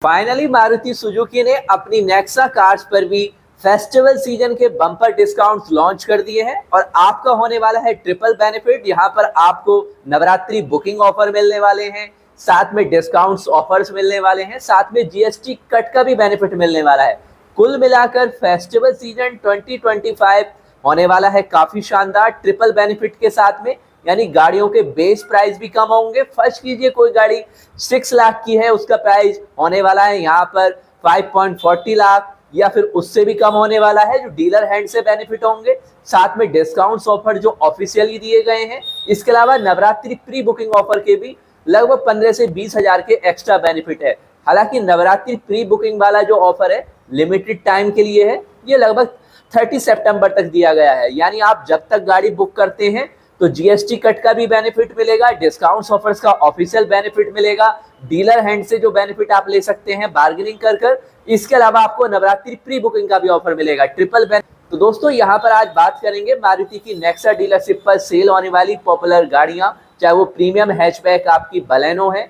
Finally Maruti Suzuki ने अपनी Nexa cars पर भी फेस्टिवल सीजन के बम्पर डिस्काउंट्स लॉन्च कर दिए हैं और आपका होने वाला है ट्रिपल बेनिफिट। यहां पर आपको नवरात्रि बुकिंग ऑफर मिलने वाले हैं, साथ में डिस्काउंट्स ऑफर्स मिलने वाले हैं, साथ में जीएसटी कट का भी बेनिफिट मिलने वाला है। कुल मिलाकर फेस्टिवल सीजन 2025 होने वाला है काफी शानदार ट्रिपल बेनिफिट के साथ में, यानी गाड़ियों के बेस प्राइस भी कम होंगे। फर्स्ट कीजिए कोई गाड़ी 6 लाख की है, उसका प्राइस होने वाला है यहाँ पर 5.40 लाख या फिर उससे भी कम होने वाला है, जो डीलर हैंड से बेनिफिट होंगे। साथ में डिस्काउंट्स ऑफर जो ऑफिशियली दिए गए हैं, इसके अलावा नवरात्रि प्री बुकिंग ऑफर के भी लगभग 15 से 20 हजार के एक्स्ट्रा बेनिफिट है। हालांकि नवरात्रि प्री बुकिंग वाला जो ऑफर है लिमिटेड टाइम के लिए है, ये लगभग 30 सितंबर तक दिया गया है। यानी आप जब तक गाड़ी बुक करते हैं तो जीएसटी कट का भी बेनिफिट मिलेगा, डिस्काउंट्स ऑफर्स का ऑफिशियल बेनिफिट मिलेगा, डीलर हैंड से जो बेनिफिट आप ले सकते हैं बार्गेनिंग कर। इसके अलावा आपको नवरात्रि प्री बुकिंग का भी ऑफर मिलेगा, ट्रिपल बेनिफिट। तो दोस्तों यहाँ पर आज बात करेंगे मारुति की नेक्सा डीलरशिप पर सेल होने वाली पॉपुलर गाड़ियां, चाहे वो प्रीमियम हैचबैक आपकी बलेनो है,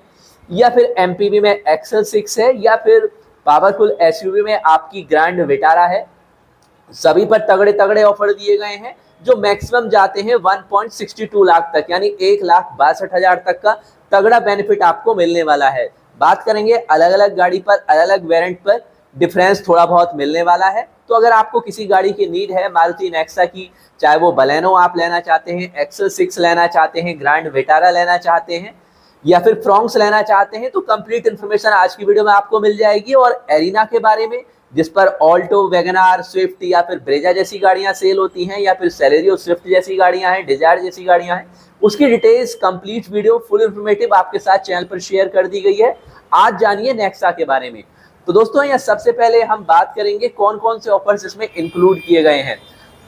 या फिर एमपीवी में एक्सेल 6 है, या फिर पावरफुल एसयूवी में आपकी ग्रैंड विटारा है। सभी पर तगड़े तगड़े ऑफर दिए गए हैं जो मैक्सिमम जाते हैं 1.62 लाख तक, यानी 1,62,000 तक का तगड़ा बेनिफिट आपको मिलने वाला है। बात करेंगे अलग अलग गाड़ी पर, अलग अलग वेरिएंट पर डिफरेंस थोड़ा बहुत मिलने वाला है। तो अगर आपको किसी गाड़ी की नीड है मारुति नेक्सा की, चाहे वो बलेनो आप लेना चाहते हैं, एक्सेल 6 लेना चाहते हैं, ग्रैंड विटारा लेना चाहते हैं, या फिर फ्रॉन्क्स लेना चाहते हैं, तो कंप्लीट इन्फॉर्मेशन आज की वीडियो में आपको मिल जाएगी। और एरिना के बारे में, जिस पर ऑल्टो, वैगनआर, स्विफ्ट या फिर ब्रेजा जैसी गाड़ियां सेल होती हैं, या फिर सेलेरियो स्विफ्ट जैसी गाड़ियां हैं, डिजायर जैसी गाड़ियां हैं, उसकी details complete video full informative आपके साथ चैनल पर शेयर कर दी गई है। आज जानिए नेक्सा के बारे में। तो दोस्तों यहाँ सबसे पहले हम बात करेंगे कौन कौन से ऑफर्स इसमें इंक्लूड किए गए हैं।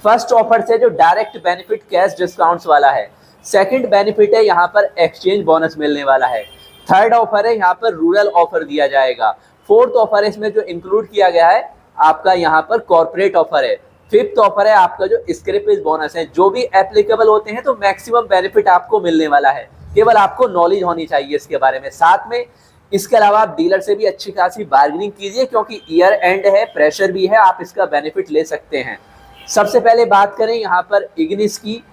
फर्स्ट ऑफर है जो डायरेक्ट बेनिफिट कैश डिस्काउंट्स वाला है। सेकंड बेनिफिट है यहाँ पर एक्सचेंज बोनस मिलने वाला है। थर्ड ऑफर है यहाँ पर रूरल ऑफर दिया जाएगा। फोर्थ ऑफर है इसमें जो इंक्लूड किया गया है आपका यहाँ पर कॉर्पोरेट ऑफर है। फिफ्थ ऑफर है आपका जो स्क्रैपेज बोनस है। जो भी एप्लीकेबल होते हैं तो मैक्सिमम बेनिफिट आपको मिलने वाला है, केवल आपको नॉलेज होनी चाहिए इसके बारे में। साथ में इसके अलावा आप डीलर से भी अच्छी खासी बार्गेनिंग कीजिए, क्योंकि ईयर एंड है, प्रेशर भी है, आप इसका बेनिफिट ले सकते हैं। सबसे पहले बात करें यहाँ पर इग्निस की,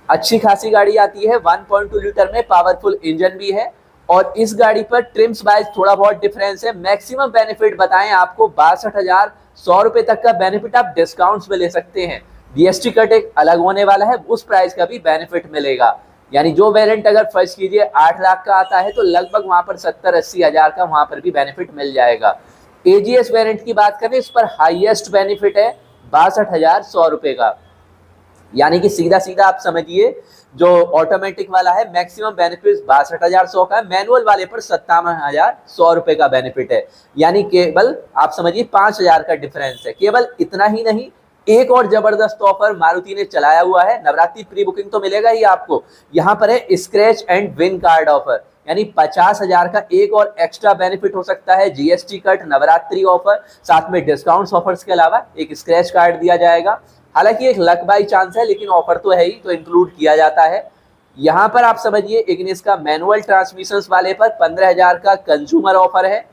अच्छी खासी गाड़ी आती है, 1.2 लीटर में पावरफुल इंजन भी है, और इस गाड़ी पर ट्रिम्स वाइज थोड़ा बहुत डिफरेंस है। मैक्सिमम बेनिफिट बताएं आपको 62,100 रुपए तक का बेनिफिट आप डिस्काउंट्स में ले सकते हैं। जीएसटी कट एक अलग होने वाला है, उस प्राइस का भी बेनिफिट मिलेगा। यानी जो वेरिएंट अगर फर्स्ट कीजिए 8 लाख का आता है तो लगभग वहां पर 70-80 हजार का वहां पर भी बेनिफिट मिल जाएगा। एजीएस वेरिएंट की बात करें, इस पर हाईएस्ट बेनिफिट है 62,100 रुपए का। यानी कि सीधा सीधा आप समझिए जो ऑटोमेटिक वाला है मैक्सिमम बेनिफिट 62,100 का है, मैनुअल वाले पर 57,100 रुपए का बेनिफिट है। यानी केवल आप समझिए 5,000 का डिफरेंस है। केवल इतना ही नहीं, एक और जबरदस्त ऑफर मारुति ने चलाया हुआ है। नवरात्रि प्री बुकिंग तो मिलेगा ही आपको, यहाँ पर है scratch and win card offer, यानी 50,000 का एक और एक्स्ट्रा बेनिफिट हो सकता है। जीएसटी कट, नवरात्रि ऑफर, साथ में डिस्काउंट्स ऑफर्स के अलावा एक स्क्रैच कार्ड दिया जाएगा। हालांकि एक लक बाई चांस है, लेकिन ऑफर तो है ही, तो इंक्लूड किया जाता है। यहाँ पर आप समझिए इग्निस का मैनुअल ट्रांसमिशंस वाले पर 15,000 का कंज्यूमर ऑफर है।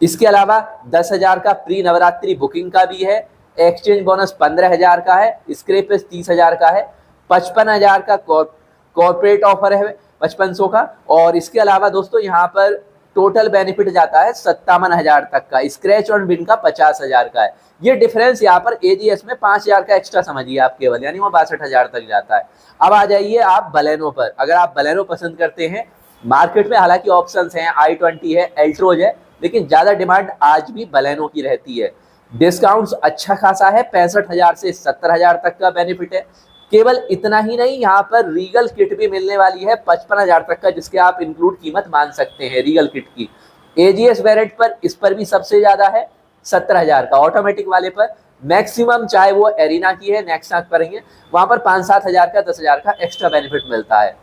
इसके अलावा 10,000 का प्री नवरात्रि बुकिंग का भी है। एक्सचेंज बोनस 15,000 का है, स्क्रैपेज 30,000 का है, 55,000 का कॉर्पोरेट ऑफर है 5500 का। और इसके अलावा दोस्तों यहाँ पर टोटल बेनिफिट जाता है 57,000 तक का, स्क्रैच और विन का 50,000 का है। ये डिफरेंस यहाँ पर एजीएस में 5,000 का एक्स्ट्रा समझिए आप केवल, यानी वो 62,000 तक जाता है। अब आ जाइए आप बलेनो पर। अगर आप बलेनो पसंद करते हैं, मार्केट में हालांकि ऑप्शंस हैं, i20 है, एल्ट्रोज है, लेकिन ज्यादा डिमांड आज भी बलेनो की रहती है। डिस्काउंट्स अच्छा खासा है, 65,000 से 70,000 तक का बेनिफिट है। केवल इतना ही नहीं, यहाँ पर रीगल किट भी मिलने वाली है 55,000 तक का, जिसके आप इंक्लूड कीमत मान सकते हैं रीगल किट की। एजीएस वेरिएंट पर इस पर भी सबसे ज्यादा है 70,000 का। ऑटोमेटिक वाले पर मैक्सिमम, चाहे वो एरिना की है, नेक्सा करेंगे, वहां पर 5-7 का 10,000 का एक्स्ट्रा बेनिफिट मिलता है।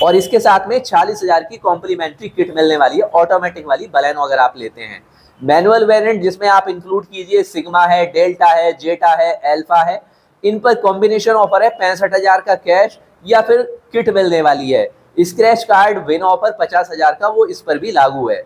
और इसके साथ में 46,000 की कॉम्प्लीमेंट्री किट मिलने वाली है ऑटोमेटिक वाली बलेनो अगर आप लेते हैं। मैनुअल वेरिएंट जिसमें आप इंक्लूड कीजिए सिग्मा है, डेल्टा है, जेटा है, एल्फा है, इन पर कॉम्बिनेशन ऑफर है 65,000 का कैश या फिर किट मिलने वाली है। स्क्रैच कार्ड विन ऑफर 50,000 का, वो इस पर भी लागू है।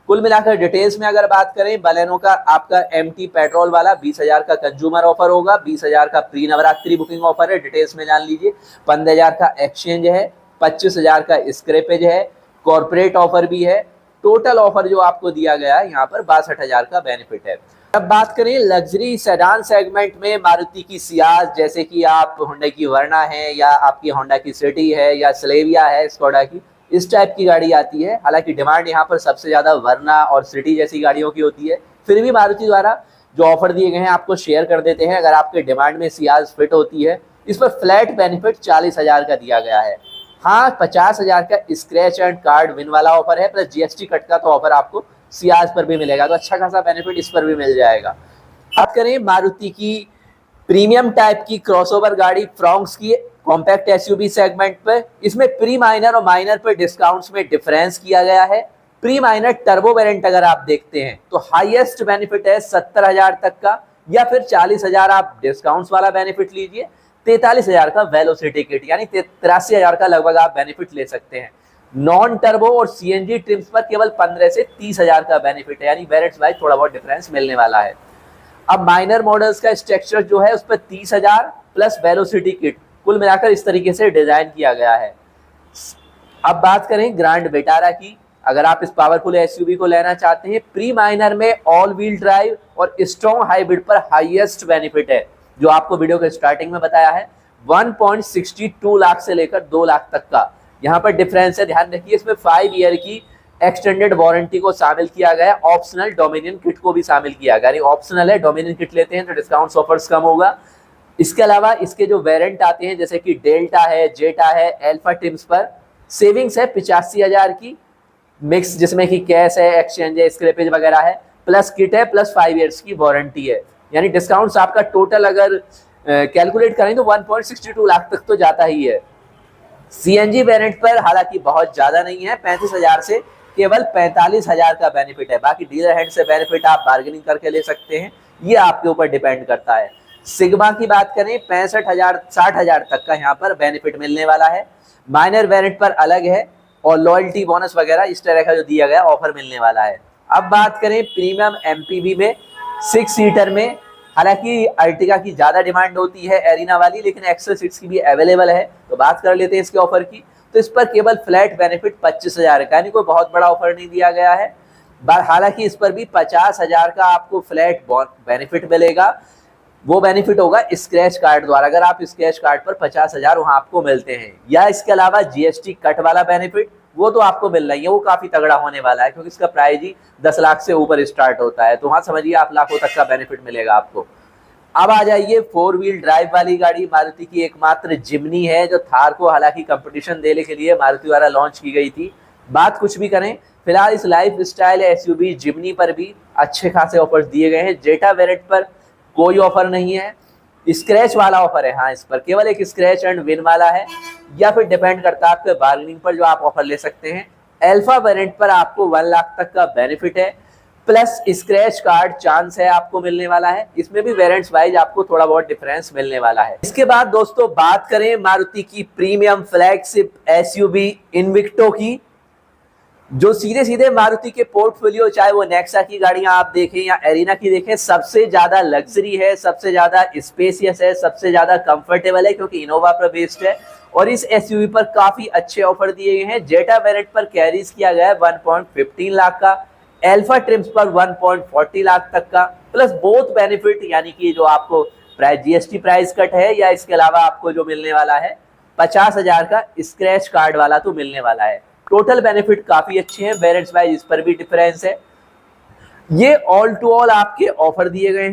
कुल मिलाकर डिटेल्स में अगर बात करें, बलेनो का आपका एमटी पेट्रोल वाला 20,000 का कंज्यूमर ऑफर होगा, 20,000 का प्री नवरात्रि बुकिंग ऑफर है, डिटेल्स में जान लीजिए। 15,000 का एक्सचेंज है, 25,000 का स्क्रैपेज है, कॉर्पोरेट ऑफर भी है। टोटल ऑफर जो आपको दिया गया है यहाँ पर 62,000 का बेनिफिट है। अब बात करें लग्जरी सेडान सेगमेंट में, मारुति की सियाज, जैसे कि आप होंडा की वर्ना है या आपकी होंडा की सिटी है या स्लेविया है स्कोडा की, इस टाइप की गाड़ी आती है। हालांकि डिमांड यहाँ पर सबसे ज़्यादा वर्ना और सिटी जैसी गाड़ियों की होती है, फिर भी मारुति द्वारा जो ऑफर दिए गए हैं आपको शेयर कर देते हैं। अगर आपके डिमांड में सियाज फिट होती है, इस पर फ्लैट बेनिफिट 40,000 का दिया गया है। हाँ, 50,000 का स्क्रैच एंड कार्ड विन वाला ऑफर है, प्लस जीएसटी कट का तो ऑफर आपको सियाज पर भी मिलेगा, तो अच्छा खासा बेनिफिट इस पर भी मिल जाएगा। बात करें मारुति की प्रीमियम टाइप की क्रॉसओवर गाड़ी फ्रॉन्क्स की कॉम्पैक्ट एसयूवी सेगमेंट पर, इसमें प्री माइनर और माइनर पर डिस्काउंट्स में डिफरेंस किया गया है। प्री माइनर टर्बो वेरिएंट अगर आप देखते हैं तो हाईएस्ट बेनिफिट है 70,000 तक का, या फिर 40,000 आप डिस्काउंट्स वाला बेनिफिट लीजिए, 43,000 का वेलोसिटी किट यानी 83,000 का लगभग आप बेनिफिट ले सकते हैं। नॉन टर्बो और सीएनजी ट्रिम्स पर केवल 15 से 30,000 का बेनिफिट है, यानी वेरिएंट्स वाइज थोड़ा बहुत डिफरेंस मिलने वाला है। अब माइनर मॉडल्स का स्ट्रक्चर जो है उस पर 30,000 प्लस वेलोसिटी किट, कुल मिलाकर इस तरीके से डिजाइन किया गया है। अब बात करें ग्रैंड विटारा की, अगर आप इस पावरफुल एसयूवी को लेना चाहते हैं, प्री माइनर में ऑल व्हील ड्राइव और स्ट्रॉन्ग हाइब्रिड पर हाईएस्ट बेनिफिट है, जो आपको वीडियो के स्टार्टिंग में बताया है। 1.62 लाख से लेकर 2 लाख तक का यहाँ पर डिफरेंस है। ध्यान रखिए, इसमें 5 ईयर की एक्सटेंडेड वारंटी को शामिल किया गया, ऑप्शनल डोमिनियन किट को भी शामिल किया गया, यानी ऑप्शनल है, डोमिनियन किट लेते हैं तो डिस्काउंट्स ऑफर्स कम होगा। इसके अलावा इसके जो वेरिएंट आते हैं जैसे कि डेल्टा है, जेटा है, एल्फा टिम्स पर सेविंग्स है 85,000 की, मिक्स जिसमें कि कैश है, एक्सचेंज है, स्क्रैपेज वगैरह है, प्लस किट है, प्लस 5 ईयर्स की वारंटी है। यानी डिस्काउंट्स आपका टोटल अगर कैलकुलेट करें तो 1.62 लाख तक तो जाता ही है। सीएनजी वेरिएंट पर हालांकि बहुत ज्यादा नहीं है, 35,000 से केवल 45,000 का बेनिफिट है। बाकी डीलर हेड से बेनिफिट आप बार्गेनिंग करके ले सकते हैं, ये आपके ऊपर डिपेंड करता है। सिग्मा की बात करें 65,000 60,000 तक का यहाँ पर बेनिफिट मिलने वाला है। माइनर वेरिएंट पर अलग है और लॉयल्टी बोनस वगैरह इस तरह का जो दिया गया ऑफर मिलने वाला है। अब बात करें प्रीमियम एमपीवी में 6 सीटर में, हालांकि अर्टिगा की ज्यादा डिमांड होती है एरिना वाली, लेकिन एक्सेल 6 की भी अवेलेबल है, तो बात कर लेते हैं इसके ऑफर की। तो इस पर केवल फ्लैट बेनिफिट 25,000 का, यानी कोई बहुत बड़ा ऑफर नहीं दिया गया है। हालांकि इस पर भी 50,000 का आपको फ्लैट बेनिफिट मिलेगा, वो बेनिफिट होगा स्क्रैच कार्ड द्वारा। अगर आप स्क्रैच कार्ड पर 50,000 वहां आपको मिलते हैं, या इसके अलावा जीएसटी कट वाला बेनिफिट वो तो आपको मिल रही है, वो काफी तगड़ा होने वाला है, क्योंकि इसका प्राइस ही 10 लाख से ऊपर स्टार्ट होता है, तो वहां समझिए आप लाखों तक का बेनिफिट मिलेगा आपको। अब आ जाइए 4 व्हील ड्राइव वाली गाड़ी, मारुति की एकमात्र जिम्नी है, जो थार को हालांकि कंपटीशन देने के लिए मारुति द्वारा लॉन्च की गई थी। बात कुछ भी करें, फिलहाल इस लाइफ स्टाइल एसयूवी जिम्नी पर भी अच्छे खासे ऑफर्स दिए गए हैं। जेटा वेरिएंट पर कोई ऑफर नहीं है, स्क्रैच वाला ऑफर है। हाँ, इस पर केवल एक स्क्रैच एंड विन वाला है, या फिर डिपेंड करता है आपके बार्गेनिंग पर जो आप ऑफर ले सकते हैं। अल्फा वेरिएंट पर आपको 1 लाख तक का बेनिफिट है, प्लस स्क्रैच कार्ड चांस है आपको मिलने वाला है। इसमें भी वेरिएंट्स वाइज आपको थोड़ा बहुत डिफरेंस मिलने वाला है। इसके बाद दोस्तों बात करें मारुति की प्रीमियम फ्लैगशिप एसयूवी इन्विक्टो की, जो सीधे सीधे मारुति के पोर्टफोलियो, चाहे वो नेक्सा की गाड़ियां आप देखें या एरिना की देखें, सबसे ज्यादा लग्जरी है, सबसे ज्यादा स्पेसियस है, सबसे ज्यादा कंफर्टेबल है, क्योंकि इनोवा पर बेस्ड है। और इस एसयूवी पर काफी अच्छे ऑफर दिए गए हैं। जेटा वेरिएंट पर कैरीज किया गया है 1.15 लाख का, अल्फा ट्रिम्स पर 1.40 लाख तक का, प्लस बोथ बेनिफिट, यानी कि जो आपको प्राइस जीएसटी प्राइस कट है, या इसके अलावा आपको जो मिलने वाला है 50,000 का स्क्रैच कार्ड वाला तो मिलने वाला है। टोटल बेनिफिट काफी अच्छे हैं, वेरिएंट्स वाइज इस पर भी डिफरेंस है। ये ऑल टू ऑल आपके ऑफर दिए गए हैं।